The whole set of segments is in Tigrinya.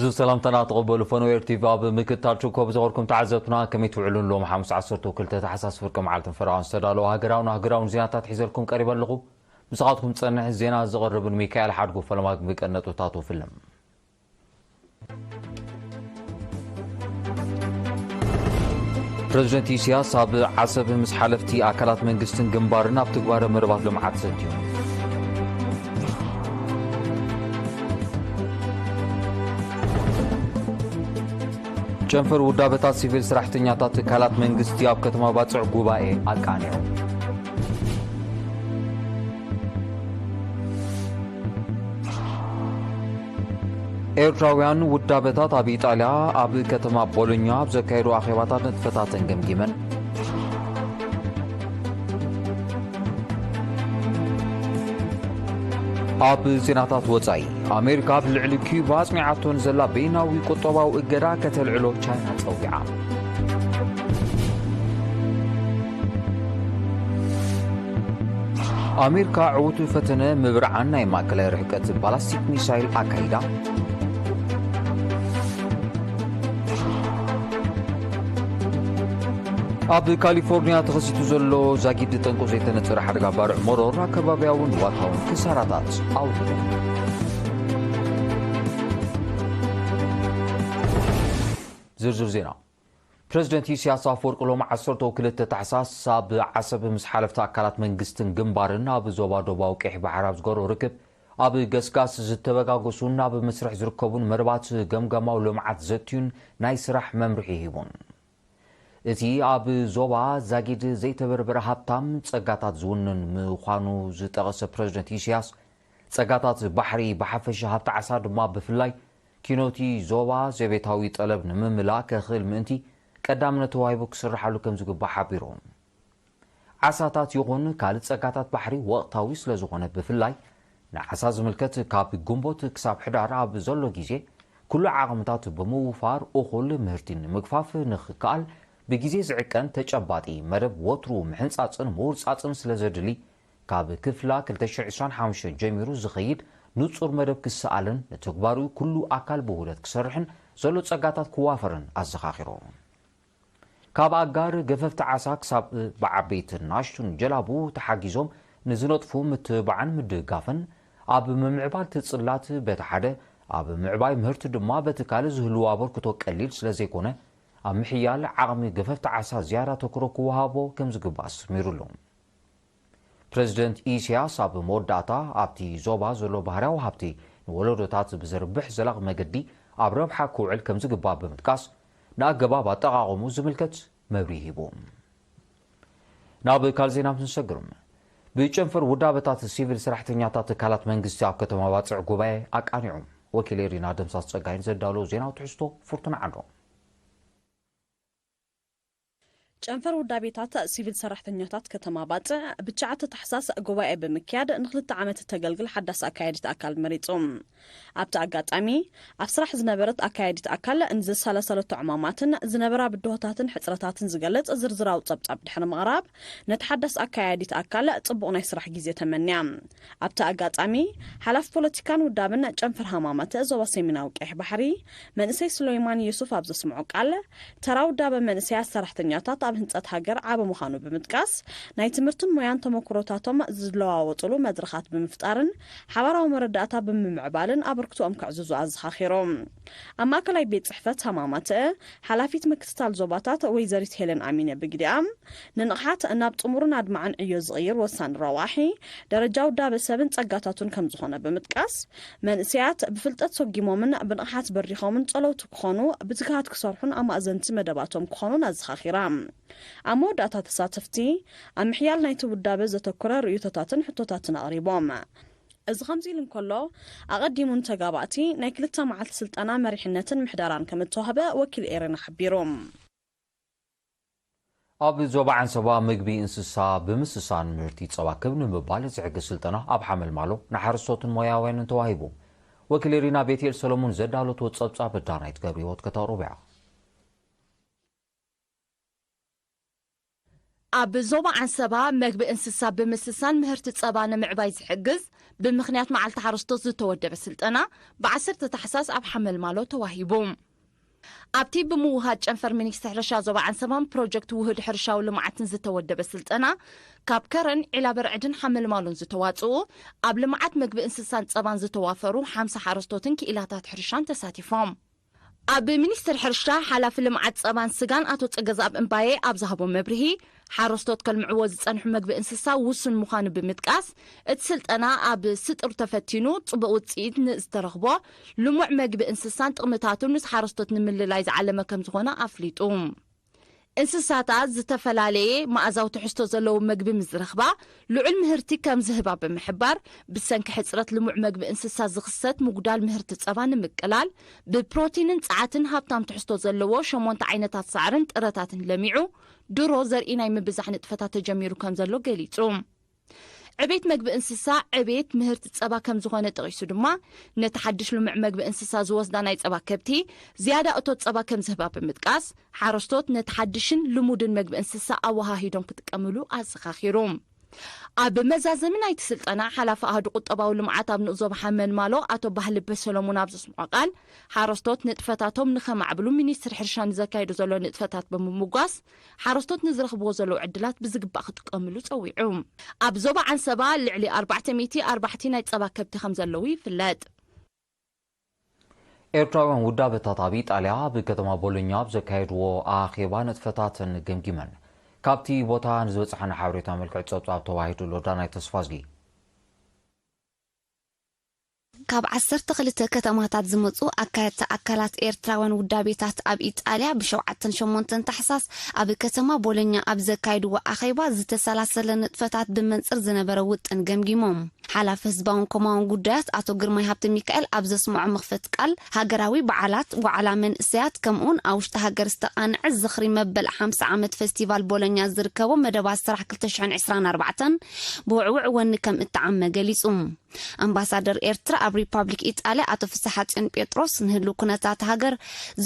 عزو سلام تقبلوا فنوير تي في اب مكتال شكو بزغركم تعزبنا كمي توعلون لهم 15 وكلتا تحساس فركم عالتن فرعون استدالو هاجراون زيناتات حيزلكم قريبا لغو مساقاتكم تصنع الزينات زغربن ميكائيل حادقو فلماك بكنتو تاتو فيلم بريزيدنت إيسياس اب عصب مس حلفتي اكلات منغستن جنبارنا بتغبار مربات لمعات سنتيو جنفر ودابطات سيفيل سراحتنياتات كالات منغستي اب كتما باصع غوباي اقانيو ኤርትራውያን ውዳበታት ኣብ ኢጣልያ ኣብ ከተማ ቦሎኛ ኣብ ዘካየዱ ኣኼባታት ንጥፈታትን ገምጊመን ኣብ ዜናታት ወጻኢ ኣሜሪካ ኣብ ልዕሊ ኩባ ኣጽኒዓቶን ዘላ በይናዊ ቁጠባዊ እገዳ ከተልዕሎ ቻይና ፀዊዓ ኣሜሪካ ዕውቱ ፈተነ ምብርዓን ናይ ማእከላይ ርሕቀት ባላስቲክ ሚሳይል ኣካይዳ ኣብ ካሊፎርኒያ ተኸሲቱ ዘሎ ዛጊድ ጠንቆ ዘይተነፅረ ሓደጋ ባርዕ ሞሮር ኣከባቢያውን ዋታውን ክሳራታት ኣውሊዱ ዝርዝር ዜና ፕሬዝደንት ኢሳያስ ኣፈወርቂ ሎም 12 ታሕሳስ ኣብ ዓሰብ ምስ ሓለፍቲ ኣካላት መንግስትን ግንባርን ኣብ ዞባ ደቡባዊ ቀይሕ ባሕሪ ኣብ ዝገበሮ ርክብ ኣብ ገስጋስ ዝተበጋገሱን ኣብ መስርሕ ዝርከቡን መርባት ገምገማዊ ልምዓት ዘትዩን ናይ ስራሕ መምርሒ ሂቡን እቲ ኣብ ዞባ ዛጊድ ዘይተበርበረ ሃብታም ጸጋታት ዝውንን ምዃኑ ዝጠቐሰ ፕሬዝደንት ኢሳያስ ጸጋታት ባሕሪ ብሓፈሻ ሃብቲ ዓሳ ድማ ብፍላይ ኪኖቲ ዞባ ዘቤታዊ ጠለብ ንምምላእ ክኽእል ምእንቲ ቀዳምነት ተዋሂቡ ክስርሓሉ ከም ዝግባእ ሓቢሮም ዓሳታት ይኹን ካልእ ጸጋታት ባሕሪ ወቕታዊ ስለ ዝኾነ ብፍላይ ንዓሳ ዝምልከት ካብ ግንቦት ክሳብ ሕዳር ኣብ ዘሎ ግዜ ኩሉ ዓቕምታት ብምውፋር እኹል ምህርቲ ንምግፋፍ ንኽከኣል بجيز زعكن تجباتي مرب وترو محنصاصن مورصاصن سلازدلي كاب كفلا 2025 جميرو زخيد نصور مرب كسالن نتغبارو كله اكل بهولت كسرحن زلو صغاتات كوافرن ازخاخيرو كاب اغار غففت عساك ساب بعبيت ناشتون جلابو تحاجيزوم نزنطفو متبعن مدغافن اب ممعبال تصلات بتحده اب معباي مهرت دما بتكال زهلو ابر كتو قليل سلازيكونه أمحيال عقمي قففت عسا زيارة تكروكو وهابو كم زقباس ميرولون بريزيدنت إيسياس أب موداتا أبتي زوبا زلو بحراو هابتي نولو تات بزربح زلاغ مقدي أب ربحا كوعل كم زقباب بمتكاس ناقبابا تغاغمو زملكت مبريهيبوم ناب كالزينا بنسقرم بيجنفر ودابتات السيفيل سراحتنياتات كالات منغستي أب كتما باتع قوباي أكانيعوم وكيلي رينا دمساس تسقاين زدالو زينا وتحستو فرطنا عنهم ጨንፈር ውዳቤታት ሲቪል ሰራሕተኛታት ከተማ ባጽዕ ብቻዓተ ተሕሳስ ጉባኤ በመክያድ ንኽልተ ዓመት ተገልግል ሓዳስ አካያዲት አካል መሪጾም ኣብታ አጋጣሚ ኣብ ስራሕ ዝነበረት አካያዲት አካል እንዝሰለሰለቱ ዕማማትን ዝነበራ ብድሆታትን ሕጽረታትን ዝገለጽ ዝርዝራው ጸብጻብ ድሕሪ ምቕራብ ነቲ ሓዳስ አካያዲት አካል ጽቡቕ ናይ ስራሕ ግዜ ተመንያ ኣብታ አጋጣሚ ሓላፍ ፖለቲካን ውዳብን ጨንፈር ሃማማት ዞባ ሰሜናዊ ቀይሕ ባሕሪ መንእሰይ ሱለይማን ዩሱፍ ኣብ ዘስምዑ ቃል ተራ ውዳበ መንእሰይ ሰራሕተኛታት ኣብ ህንጸት ሃገር ዓበ ምዃኑ ብምጥቃስ ናይ ትምህርትን ሞያን ተመክሮታቶም ዝለዋወጥሉ መድረኻት ብምፍጣርን ሓባራዊ መረዳእታ ብምምዕባልን ኣበርክቶኦም ክዕዝዙ ኣዘኻኺሮም ኣብ ማእከላይ ቤት ጽሕፈት ሃማማት ሓላፊት ምክትታል ዞባታት ወይዘሪት ሄለን ኣሚነ ብግዲኣም ንንቕሓት ናብ ጥሙርን ኣድማዕን ዕዮ ዝቕይር ወሳኒ ረዋሒ ደረጃ ውዳበ ሰብን ጸጋታቱን ከም ዝኾነ ብምጥቃስ መንእሰያት ብፍልጠት ሰጊሞምን ብንቕሓት በሪኾምን ጸለውቲ ክኾኑ ብትግሃት ክሰርሑን ኣብ ማእዘንቲ መደባቶም ክኾኑን ኣዘኻኺራ ኣብ መወዳእታ ተሳተፍቲ ኣብ ምሕያል ናይቲ ውዳበ ዘተኮረ ርእዮታትን ሕቶታትን ኣቕሪቦም እዚ ከምዚ ኢሉ እንከሎ ኣቐዲሙን ተጋባእቲ ናይ 2 መዓልቲ ስልጠና መሪሕነትን ምሕደራን ከም እተዋህበ ወኪል ኤረና ሓቢሮም ኣብ ዞባ ዓንሰባ ምግቢ እንስሳ ብምስሳን ምህርቲ ጸባ ክብ ንምባል ዝሕግዝ ስልጠና ኣብ ሓመልማሎ ንሓረስቶትን ሞያውያንን ተዋሂቡ ወኪል ኤሪና ቤቴል ሰሎሞን ዘዳለቶ ጸብጻብ ዳናይት ገብረ ሕይወት ከተቕርብያ ኣብ ዞባ ዓንሰባ መግቢ እንስሳ ብምስሳን ምህርቲ ጸባ ንምዕባይ ዝሕግዝ ብምኽንያት መዓልቲ ሓረስቶት ዝተወደበ ስልጠና ብ10 ታሕሳስ ኣብ ሓመልማሎ ተዋሂቡ ኣብቲ ብምውሃድ ጨንፈር ሚኒስትር ሕርሻ ዞባ ዓንሰባን ፕሮጀክት ውህድ ሕርሻዊ ልምዓትን ዝተወደበ ስልጠና ካብ ከረን ዒላ በርዕድን ሓመልማሎን ዝተዋጽኡ ኣብ ልምዓት መግቢ እንስሳን ጸባን ዝተዋፈሩ 50 ሓረስቶትን ክኢላታት ሕርሻን ተሳቲፎም ኣብ ሚኒስትር ሕርሻ ሓላፊ ልምዓት ጸባን ስጋን ኣቶ ጸገዛብ እምባዬ ኣብ ዝሃቦ መብርሂ ሓረስቶት ከልምዕዎ ዝጸንሑ መግቢ እንስሳ ውሱን ምዃኑ ብምጥቃስ እቲ ስልጠና ኣብ ስጥር ተፈቲኑ ጽቡቕ ውጽኢት ንዝተረኽቦ ልሙዕ መግቢ እንስሳን ጥቕምታቱን ምስ ሓረስቶት ንምልላይ ዝዓለመ ከም ዝኾነ ኣፍሊጡ እንስሳታት ዝተፈላለየ ማእዛው ትሕዝቶ ዘለዎ መግቢ ምዝረኽባ ልዑል ምህርቲ ከም ዝህባ ብምሕባር ብሰንኪ ሕፅረት ልሙዕ መግቢ እንስሳ ዝኽሰት ምጉዳል ምህርቲ ጸባ ንምቅላል ብፕሮቲንን ጸዓትን ሃብታም ትሕዝቶ ዘለዎ 8 ዓይነታት ሳዕርን ጥረታትን ለሚዑ ድሮ ዘርኢ ናይ ምብዛሕ ንጥፈታት ተጀሚሩ ከም ዘሎ ገሊጹ ዕቤት መግቢ እንስሳ ዕቤት ምህርቲ ጸባ ከም ዝኾነ ጠቒሱ ድማ ነቲ ሓድሽ ልሙዕ መግቢ እንስሳ ዝወስዳ ናይ ጸባ ከብቲ ዝያዳ እቶት ጸባ ከም ዝህባ ብምጥቃስ ሓረስቶት ነቲ ሓድሽን ልሙድን መግቢ እንስሳ ኣወሃሂዶም ክጥቀምሉ ኣዘኻኺሩ ኣብ መዛዘሚ ናይቲ ስልጠና ሓላፊ ኣህዱ ቁጠባዊ ልምዓት ኣብ ንእዞብ ሓመልማሎ ኣቶ ባህልበ ሰሎሞን ኣብ ዘስምዖ ቃል ሓረስቶት ንጥፈታቶም ንኸማዕብሉ ሚኒስትር ሕርሻ ንዘካይዱ ዘሎ ንጥፈታት ብምምጓስ ሓረስቶት ንዝረኽብዎ ዘለዉ ዕድላት ብዝግባእ ክጥቀምሉ ጸዊዑ ኣብ ዞባ ዓንሰባ ልዕሊ 440 ናይ ጸባ ከብቲ ከም ዘለዉ ይፍለጥ ኤርትራውያን ውዳበታት ኣብ ኢጣልያ ብከተማ ቦሎኛ ብዘካየድዎ ኣኼባ ንጥፈታትን ገምጊመን ካብቲ ቦታ ንዝበጽሐና ሓበሬታ መልክዕ ጸብጻብ ተዋሂዱሎ ዳናይ ተስፋዝጊ ካብ 12 ከተማታት ዝመጹ ኣካየድቲ ኣካላት ኤርትራውያን ውዳቤታት ኣብ ኢጣልያ ብ7-8 ታሕሳስ ኣብ ከተማ ቦሎኛ ኣብ ዘካይድዎ ኣኼባ ዝተሰላሰለ ንጥፈታት ብመንጽር ዝነበረ ውጥን ገምጊሞም ሓላፊ ህዝባውን ኮማውን ጉዳያት ኣቶ ግርማይ ሃብቲ ሚካኤል ኣብ ዘስምዖ መኽፈት ቃል ሃገራዊ በዓላት ዋዕላ መንእሰያት ከምኡን ኣብ ውሽጢ ሃገር ዝተቓንዐ ዝኽሪ መበል 50 ዓመት ፌስቲቫል ቦሎኛ ዝርከቦ መደባት ስራሕ 2024 ብውዕውዕ ወኒ ከም እተዓመ ገሊጹ ኣምባሳደር ኤርትራ ኣብ ሪፓብሊክ ኢጣልያ ኣቶ ፍስሓ ጽዮን ጴጥሮስ ንህሉ ኩነታት ሃገር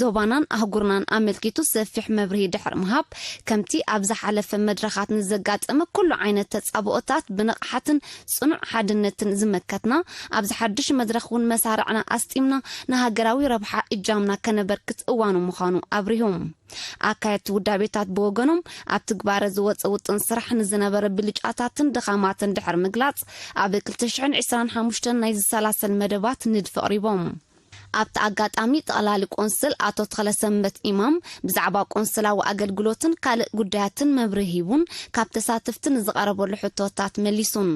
ዞባናን ኣህጉርናን ኣመልኪቱ ሰፊሕ መብርሂ ድሕሪ ምሃብ ከምቲ ኣብ ዝሓለፈ መድረኻት ንዘጋጠመ ኩሉ ዓይነት ተጻብኦታት ብንቕሓትን ጽኑዕ ሓድነትን ዝመከትና ኣብ ዝሓድሽ መድረኽ እውን መሳርዕና ኣስጢምና ንሃገራዊ ረብሓ እጃምና ከነበርክት እዋኑ ምዃኑ ኣብሪሆም ኣካየድቲ ውዳቤታት ብወገኖም ኣብ ትግባረ ዝወፀ ውጥን ስራሕ ንዝነበረ ብልጫታትን ድኻማትን ድሕሪ ምግላጽ ኣብ 2025 ናይ ዝሰላሰል መደባት ንድፊ ቀሪቦም ኣብቲ ኣጋጣሚ ጠቕላሊ ቆንስል ኣቶ ተኸለሰንበት ኢማም ብዛዕባ ቆንስላዊ ኣገልግሎትን ካልእ ጉዳያትን መብርሂ ሂቡን ካብ ተሳትፍቲ ንዝቐረበሉ ሕቶታት መሊሱን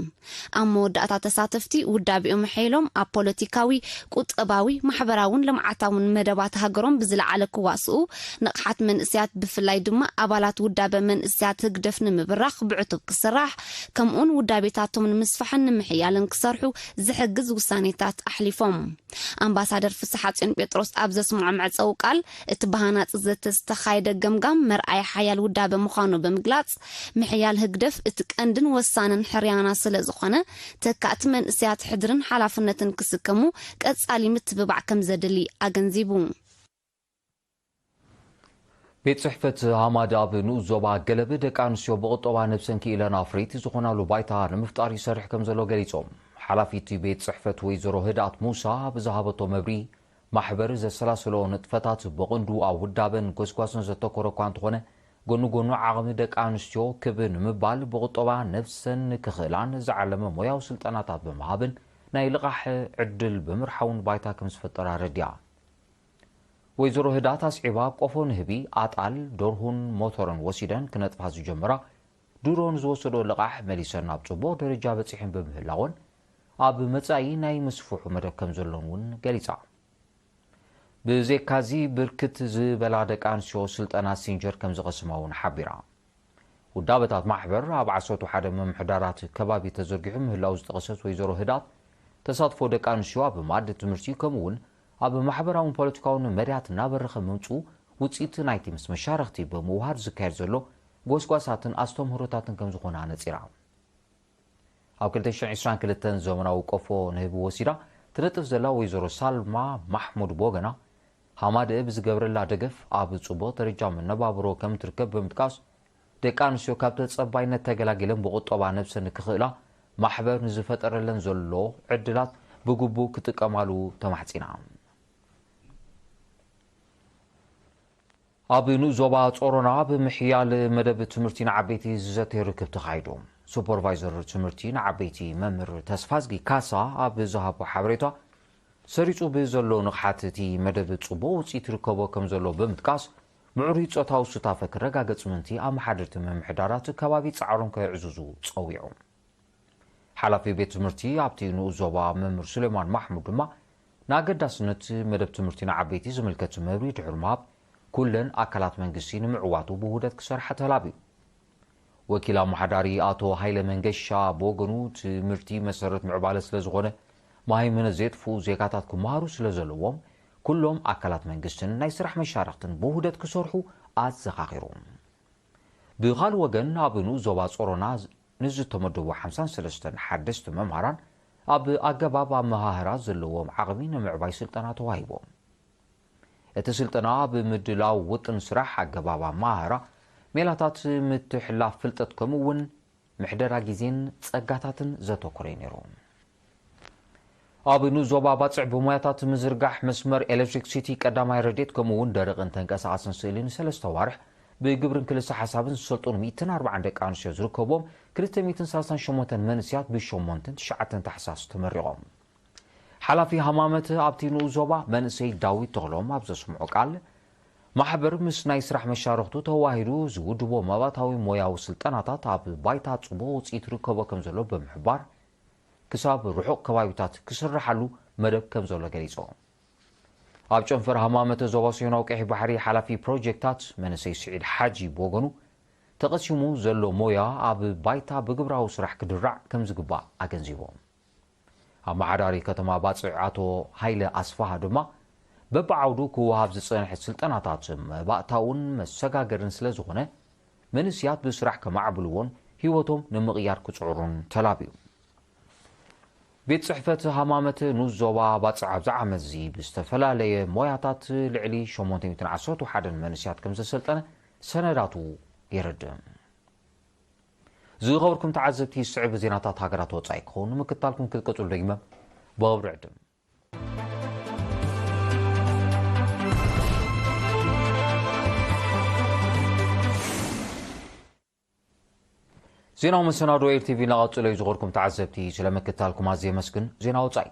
ኣብ መወዳእታ ተሳትፍቲ ውዳቢኦም ሐይሎም ኣብ ፖለቲካዊ ቁጠባዊ ማሕበራውን ልምዓታውን መደባት ሃገሮም ብዝለዓለ ክዋስኡ ንቕሓት መንእስያት ብፍላይ ድማ ኣባላት ውዳበ መንእስያት ህግደፍ ንምብራኽ ብዕቱብ ክስራሕ ከምኡን ውዳቤታቶም ንምስፋሕን ንምሕያልን ክሰርሑ ዝሕግዝ ውሳኔታት ኣሕሊፎም ኣምባሳደር ፍስሓ ጽዮን ጴጥሮስ ኣብ ዘስምዖ መዕጸው ቃል እቲ ባህናጽ ዝተኻየደ ገምጋም መርኣይ ሓያል ውዳበ ምዃኑ ብምግላጽ ምሕያል ህግደፍ እቲ ቀንድን ወሳንን ሕርያና ስለ ዝኾነ ተካእቲ መንእስያት ሕድርን ሓላፍነትን ክስከሙ ቀጻሊ ምትብባዕ ከም ዘድሊ ኣገንዚቡ ቤት ጽሕፈት ሃማድ ኣብ ንኡስ ዞባ ገለብ ደቂ ኣንስትዮ ብቁጠባ ነብሰን ክኢለን ኣፍሪት ዝኾናሉ ባይታ ንምፍጣር ይሰርሕ ከም ዘሎ ገሊጾም ሓላፊት ቤት ጽሕፈት ወይዘሮ ህድኣት ሙሳ ብዝሃበቶ መብሪ ማሕበር ዘሰላሰሎ ንጥፈታት ብቕንዱ ኣብ ውዳበን ጎስጓስን ዘተኮረ እኳ እንተኾነ ጎኑ ጎኑ ዓቕሚ ደቂ ኣንስትዮ ክብን ንምባል ብቁጠባ ነብሰን ክኽእላን ዝዓለመ ሞያዊ ስልጠናታት ብምሃብን ናይ ልቓሕ ዕድል ብምርሓውን ባይታ ከም ዝፈጠራ ረዲያ ወይዘሮ ህድኣት ኣስዒባ ቆፎ ንህቢ ኣጣል ደርሁን ሞተርን ወሲደን ክነጥፋ ዝጀመራ ድሮን ዝወሰዶ ልቓሕ መሊሰን ናብ ጽቡቕ ደረጃ በፂሐን በምህላወን ኣብ መጻኢ ናይ ምስፉሑ መደብ ከም ዘሎን እውን ገሊጻ ብዘካዚ ብርክት ዝበላ ደቂ ኣንስትዮ ስልጠና ሲንጀር ከም ዝቐስማ እውን ሓቢራ ውዳበታት ማሕበር ኣብ 11 መምሕዳራት ከባቢ ተዘርጊሑ ምህላው ዝጠቐሰት ወይዘሮ ህድኣት ተሳትፎ ደቂ ኣንስትዮ ኣብ ማዕዲ ትምህርቲ ከምኡውን ኣብ ማሕበራውን ፖለቲካውን መድያት እናበረኸ ምምፁ ውፅኢት ናይቲ ምስ መሻርክቲ ብምውሃድ ዝካየድ ዘሎ ጎስጓሳትን ኣስተምህሮታትን ከም ዝኾነ ነፂራ ኣብ 2022 ዘመናዊ ቆፎ ንህቢ ወሲዳ ትነጥፍ ዘላ ወይዘሮ ሳልማ ማሕሙድ ቦገና ሃማድ ብዝገብረላ ደገፍ ኣብ ጽቡቕ ደረጃ መነባብሮ ከም ትርከብ ብምጥቃስ ደቂ ኣንስትዮ ካብ ተጸባይነት ተገላጊለን ብቁጠባ ነብሰን ክኽእላ ማሕበር ንዝፈጠረለን ዘሎ ዕድላት ብግቡእ ክጥቀማሉ ተማሕጺና ኣብ ንዞባ ጾሮና ብምሕያል መደብ ትምህርቲ ንዓበይቲ ዝዘተየ ርክብ ተኻይዱ ሱፐርቫይዘር ትምህርቲ ንዓበይቲ መምህር ተስፋዝጊ ካሳ ኣብ ዝሃቦ ሓበሬታ ሰሪጹ ብዘሎ ንቕሓት እቲ መደብ ጽቡቕ ውፅኢት ይርከቦ ከም ዘሎ ብምጥቃስ ምዕሩይ ጾታዊ ስታፈ ክረጋገጽ ምንቲ ኣብ መሓድርቲ ምምሕዳራት ከባቢ ጻዕሮም ከይዕዙዙ ጸዊዑ ሓላፊ ቤት ትምህርቲ ኣብቲ ንዞባ መምህር ሱሌማን ማሕሙድ ድማ ንኣገዳስነት መደብ ትምህርቲ ንዓበይቲ ዝምልከት መብሪ ድሕሪ ምሃብ ኩለን ኣካላት መንግስቲ ንምዕዋቱ ብውህደት ክሰርሐ ተላብዩ ወኪል ኣመሓዳሪ ኣቶ ሃይለ መንገሻ ብወገኑ ትምህርቲ መሰረት ምዕባለ ስለ ዝኾነ ማሂመነት ዘጥፉ ዜጋታት ክመሃሩ ስለ ዘለዎም ኩሎም ኣካላት መንግስትን ናይ ስራሕ መሻርክትን ብውህደት ክሰርሑ ኣዘኻኺሩ ብኻልእ ወገን ኣብ ንዞባ ጾሮና ንዝተመደቡ 53 ሓደስቲ መምሃራን ኣብ ኣገባብ ኣመሃህራ ዘለዎም ዓቕሚ ንምዕባይ ስልጠና ተዋሂቦም እቲ ስልጠና ብምድላው ውጥን ስራሕ ኣገባብ ኣመሃህራ ሜላታት ምትሕላፍ ፍልጠት ከምኡውን ምሕደራ ግዜን ጸጋታትን ዘተኮረ ነይሩ ኣብ ንዞባ ባጽዕ ብሞያታት ምዝርጋሕ መስመር ኤሌክትሪክ ሲቲ ቀዳማይ ረድኤት ከምኡውን ደረቕን ተንቀሳቓስን ስእሊ ንሰለስተ ዋርሕ ብግብርን ክልሳ ሓሳብን ዝሰልጡን 140 ደቂ ኣንስትዮ ዝርከቦም 238 መንስያት ብ8-9 ታሕሳስ ተመሪቖም ሓላፊ ሃማመት ኣብቲ ንዞባ መንእሰይ ዳዊት ተኽሎም ኣብ ዘስምዖ ቃል ማሕበር ምስ ናይ ስራሕ መሻርክቱ ተዋሂዱ ዝውድቦ መባታዊ ሞያዊ ስልጠናታት ኣብ ባይታ ጽቡቕ ውፅኢት ይርከቦ ከም ዘሎ ብምሕባር ክሳብ ርሑቕ ከባቢታት ክስራሓሉ መደብ ከም ዘሎ ገሊጾም ኣብ ጨንፈር ሃማመት ዞባ ሰሜናዊ ቀይሕ ባሕሪ ሓላፊ ፕሮጀክታት መንእሰይ ስዒድ ሓጂ ብወገኑ ተቐሲሙ ዘሎ ሞያ ኣብ ባይታ ብግብራዊ ስራሕ ክድራዕ ከም ዝግባእ ኣገንዚቦም ኣመሓዳሪ ከተማ ባጽዕ ኣቶ ሃይለ ኣስፋሃ ድማ በብዓውዱ ክወሃብ ዝጸንሐ ስልጠናታት መባእታውን መሰጋገርን ስለ ዝኾነ መንስያት ብስራሕ ከማዕብልዎን ህይወቶም ንምቕያር ክጽዕሩን ተላብዩ ቤት ጽሕፈት ሃማመት ንዞባ ባጽዕ ኣብዚ ዓመት እዚ ብዝተፈላለየ ሞያታት ልዕሊ 811 መንስያት ከም ዘሰልጠነ ሰነዳቱ የረድእ ዝኸበርኩም ተዓዘብቲ ስዕብ ዜናታት ሃገራት ወጻኢ ክኸውን ምክታልኩም ክትቀጽሉ ደግመ ብቕብሪ ዕድም ዜናው መሰናዶ ኤርቲቪ ናቐጽሎ እዩ ዝኸበርኩም ተዓዘብቲ ስለምክታልኩም ኣዝየ መስግን ዜና ወጻኢ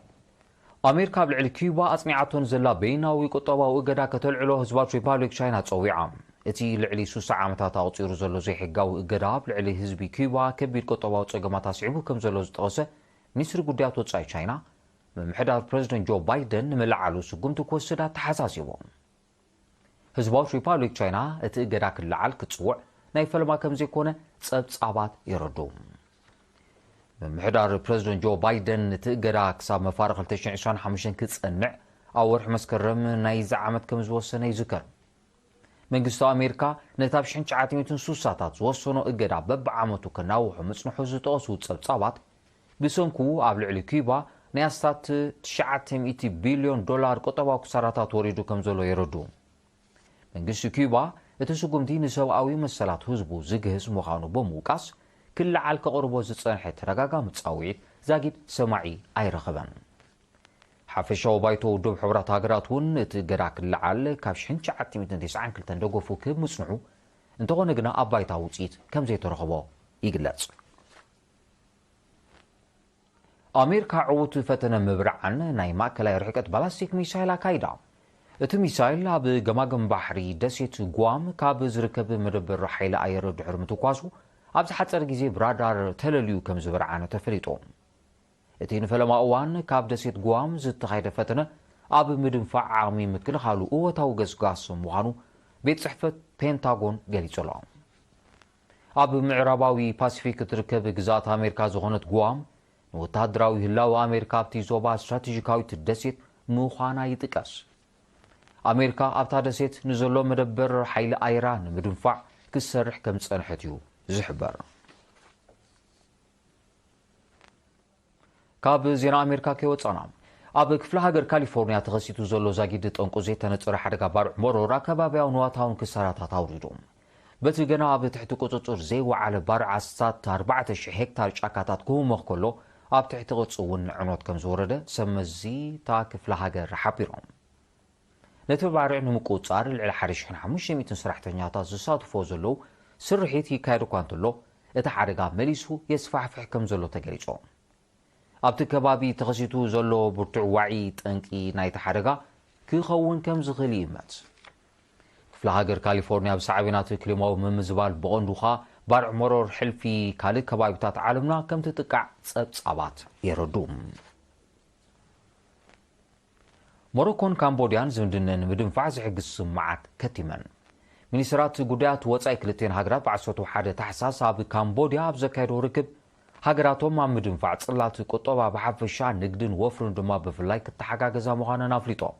ኣሜሪካ ኣብ ልዕሊ ኩባ ኣጽኒዓቶን ዘላ በይናዊ ቁጠባዊ እገዳ ከተልዕሎ ህዝባት ሪፓብሊክ ቻይና ጸዊዓ እቲ ልዕሊ 60 ዓመታት ኣቕፂሩ ዘሎ ዘይሕጋዊ እገዳ ኣብ ልዕሊ ህዝቢ ኩባ ከቢድ ቁጠባዊ ጸገማት ኣስዒቡ ከም ዘሎ ዝጠቐሰ ሚኒስትሪ ጉዳያት ወጻኢ ቻይና ምምሕዳር ፕረዚደንት ጆ ባይደን ንምልዓሉ ስጉምቲ ክወስዳ ተሓሳሲቦም ህዝባዊ ሪፓብሊክ ቻይና እቲ እገዳ ክለዓል ክትጽውዕ ናይ ፈለማ ከም ዘይኮነ ጸብጻባት ይረድኡ ምምሕዳር ፕረዚደንት ጆ ባይደን እቲ እገዳ ክሳብ መፋርቕ 2025 ክጸንዕ ኣብ ወርሒ መስከረም ናይዚ ዓመት ከም ዝወሰነ ይዝከር መንግስቲ ኣሜሪካ ነቲ ኣብ 1960ታት ዝወሰኖ እገዳ በብዓመቱ ከናውሑ ምጽንሑ ዝጠቐሱ ጸብጻባት ብሰንኩ ኣብ ልዕሊ ኩባ ናይ ኣስታት $900 ቢልዮን ቁጠባዊ ክሳራታት ወሪዱ ከም ዘሎ የረድኡ መንግስቲ ኩባ እቲ ስጉምቲ ንሰብኣዊ መሰላት ህዝቡ ዝግህዝ ምዃኑ ብምውቃስ ክለዓል ከቕርቦ ዝጸንሐ ተረጋጋሚ ጻውዒት ዛጊድ ሰማዒ ኣይረኸበን ሓፈሻዊ ባይቶ ውድብ ሕብራት ሃገራት እውን እቲ እገዳ ክለዓል ካብ 1992 ደገፉ ክምጽንሑ እንተኾነ ግና ኣብ ባይታ ውፅኢት ከም ዘይተረኸቦ ይግለጽ ኣሜሪካ ዕዉት ፈተነ ምብራዕን ናይ ማእከላይ ርሕቀት ባላስቲክ ሚሳይል ኣካይዳ እቲ ሚሳይል ኣብ ገማገም ባሕሪ ደሴት ጓም ካብ ዝርከብ መደበር ሓይሊ ኣየር ድሕሪ ምትኳሱ ኣብ ዝሓፀረ ግዜ ብራዳር ተለልዩ ከም ዝበርዓነ ተፈሊጡ እቲ ንፈለማ እዋን ካብ ደሴት ጓም ዝተኻየደ ፈተነ ኣብ ምድንፋዕ ዓቕሚ ምክልኻሉ እወታዊ ገስጋስ ምዃኑ ቤት ጽሕፈት ፔንታጎን ገሊጹ ኣሎ ኣብ ምዕራባዊ ፓሲፊክ እትርከብ ግዛት ኣሜሪካ ዝኾነት ጓም ንወተሃደራዊ ህላዊ ኣሜሪካ ኣብቲ ዞባ ስትራቴጂካዊት ደሴት ምዃና ይጥቀስ ኣሜሪካ ኣብታ ደሴት ንዘሎ መደበር ሓይሊ ኣየራ ንምድንፋዕ ክሰርሕ ከም ዝጸንሐት እዩ ዝሕበር ካብ ዜና ኣሜሪካ ከይወፃና ኣብ ክፍለ ሃገር ካሊፎርኒያ ተኸሲቱ ዘሎ ዛጊድ ጠንቁ ዘይተነፀረ ሓደጋ ባርዕ መሮራ ከባቢያዊ ንዋታውን ክሳራታት ኣውሪዱ بتي جنا بتحت قططر زي وعلى بار عسات 4000 هكتار شاكاتات كومخ كله اب تحت قصون عنوت كم زورده سمزي تا كفل هاجر حبيرهم نتبع رعنو مقوصار الى حرشحن 500 سرحتنياتا زساتفو زلو سرحيتي كايدو كانتلو اتا حرغا مليسو يسفحفح كم زلو تغريصو ابت كبابي تخسيتو زلو برتع وعي طنقي نايت حرغا كيخون كم زخلي يمت في هاجر كاليفورنيا بسعبينات كليمو ممزبال بقندوخا بارع مرور حلفي كالي كبابيتات عالمنا كم تتقع صبصابات يردوم موروكون كامبوديان زمدنن مدنفع زحقس سمعات كتمن ሚኒስትራት ጉዳያት ወጻይ ክልቴን ሃገራት በዓሰቱ ሓደ ታሕሳስ ኣብ ካምቦዲያ ኣብ ዘካየዶ ርክብ ሃገራቶም ኣብ ምድንፋዕ ጽላት ቁጠባ ብሓፈሻ ንግድን ወፍርን ድማ ብፍላይ ክተሓጋገዛ ምዃነን ኣፍሊጦም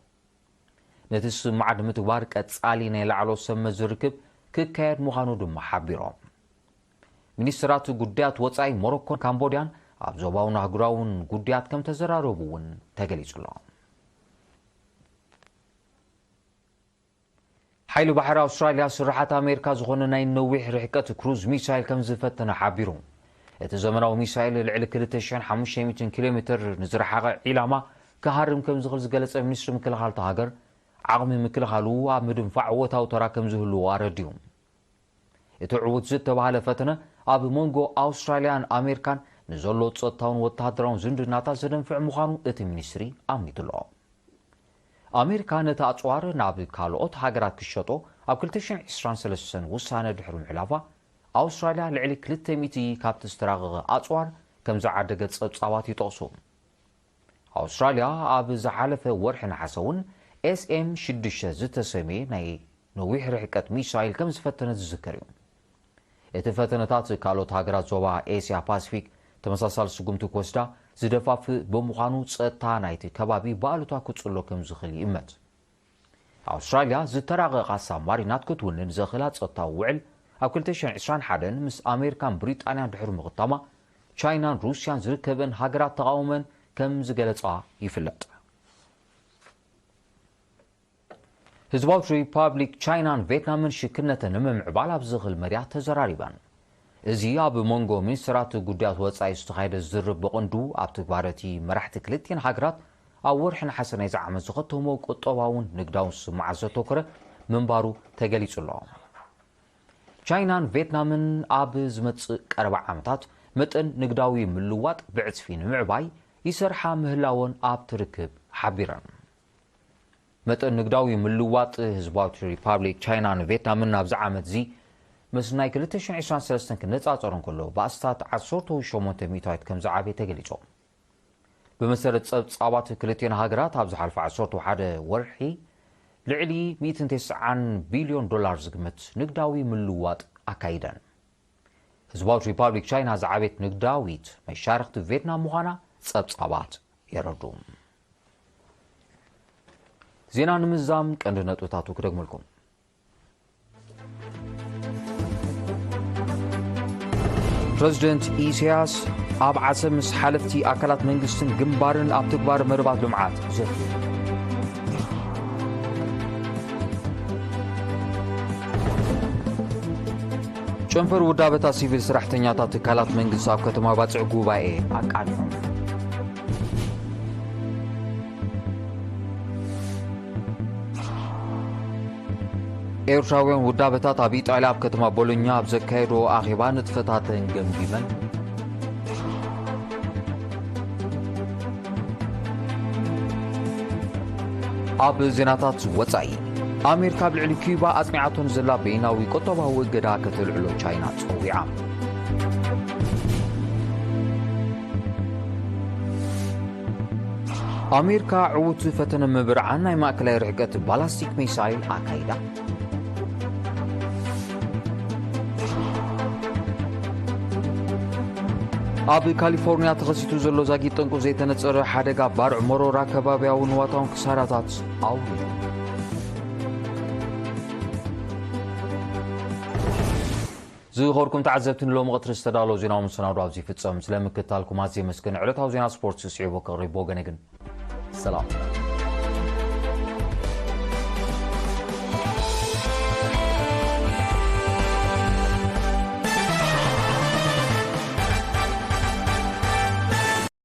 ነቲ ስምዓት ምትግባር ቀጻሊ ናይ ላዕሎ ሰመዝ ርክብ ክካየድ ምዃኑ ድማ ሓቢሮም ሚኒስትራት ጉዳያት ወጻይ ሞሮኮን ካምቦዲያን ኣብ ዞባውን ኣህጉራውን ጉዳያት ከም ተዘራረቡ እውን ተገሊጹሎም حيل بحر أستراليا سرحات أمريكا زخون ناي نويح رحكة كروز ميسايل كم زفتنا حابيرون اتزمناو ميسايل العلى كلتشان 500 كيلومتر نزرحها علامة كهرم كم زغل زغلص منستر مكلخال تهاجر عقم مكلخالو مدنفع وتاو تراكم زهلو وارديوم اتعود زت تبعله فتنه اب مونغو أستراليان أمريكان نزلو تصطاون وتهدرون زندناتا زدنفع مخانو ات منستري امنيتلو أمريكا نتاعصوار ناب كالوت هاجرات كشطو أب 2023 وسانة دحر معلافة أستراليا لعلي 300 كابت استراغ أصوار كم زعدقت صبصاوات يطقسو أستراليا أب زحالفة ورحنا حسون SM 6 زتسمي ناي نويح رحكة ميسايل كم زفتنت الذكريون اتفتنتات كالوت هاجرات زوبا آسيا باسفيك تمساسال سقمتو كوسدا زدفاف بمخانو صتا نايت كبابي بالوتا كصلو كم زخلي امت أستراليا زتراغ قاسا مارينات كتونن زخلات صتا وعل اب 2021 مس أمريكان بريطانيا دحر مغطما تشاينا روسيا زركبن هاجرات تقاومن كم زغلصا يفلط هزباوت ريبابليك تشاينا فيتنام شكنته نمعبال ابزغل مريات تزراريبان ازيا بمونغو منسترات ጉዳያት ወጻይ ዝተኻየደ ዝርብ በቆንዱ ኣብ ተግባራቲ መራሕቲ ክልቲን ሃገራት ኣብ ወርሕን ሓሰናይ ዝዓመት ዝኸተሞ ቁጠባውን ንግዳውን ስምዓት ዘተኮረ ምንባሩ ተገሊጹሎ ቻይናን ቪየትናምን ኣብ ዝመጽእ ቀረባ ዓመታት መጠን ንግዳዊ ምልዋጥ ብዕጽፊ ንምዕባይ ይሰርሓ ምህላውን ኣብ ትርክብ ሓቢረን መጠን ንግዳዊ ምልዋጥ ህዝባዊት ሪፓብሊክ ቻይናን ቪየትናምን ኣብ ዝዓመት ዚ مسناي كلتشن 23 كنጻጸሩን كله بأستات 18 ሚታዊት ከም ዝዓበየ ተገሊጹ بمسرت ጸብጻባት ክልቲን ሃገራት ኣብ ዝሓልፈ 11 ወርሒ ልዕሊ 190 ቢልዮን ዶላር ዝግመት ንግዳዊ ምልዋጥ ኣካይደን ህዝባዊት ሪፓብሊክ ቻይና ዝዓበየት ንግዳዊት መሻርክቲ ቪየትናም ምዃና ጸብጻባት የረዱ ዜና ንምዛም ቀንዲ ነጥብታቱ ክደግመልኩም بريزيدنت إيسياس أب عسم حلفتي أكلات منجستن جنبارن أب تكبار مربات لمعات زفي شنفر ودابتا سيفيل سرحتنياتا تكالات منجس أب كتما باتع قوبائي أكالهم ኤርትራውያን ውዳበታት ኣብ ኢጣልያ ኣብ ከተማ ቦሎኛ ኣብ ዘካየዶ ኣኼባ ንጥፈታትን ገምጊመን ኣብ ዜናታት ወጻኢ ኣሜሪካ ኣብ ልዕሊ ኩባ ኣጽኒዓቶን ዘላ በይናዊ ቁጠባዊ እገዳ ከተልዕሎ ቻይና ፀዊዓ ኣሜሪካ ዕዉት ፈተነ ምብርዓን ናይ ማእከላይ ርሕቀት ባላስቲክ ሚሳይል ኣካይዳ ኣብ ካሊፎርኒያ ተኸሲቱ ዘሎ ዛጊ ጠንቁ ዘይተነጸረ ሓደጋ ባርዕ መሮራ ከባቢያውን ዋታውን ክሳራታት ኣውሪዱ ዝኸርኩም ተዓዘብትን ሎሚ ቀትሪ ዝተዳለወ ዜናዊ መሰናዶ ኣብዚ ይፍጸም ስለምክትታልኩም ኣዝየ መስገን ዕለታዊ ዜና ስፖርት ስዕቦ ከቕሪቦ ገነ ግን ሰላም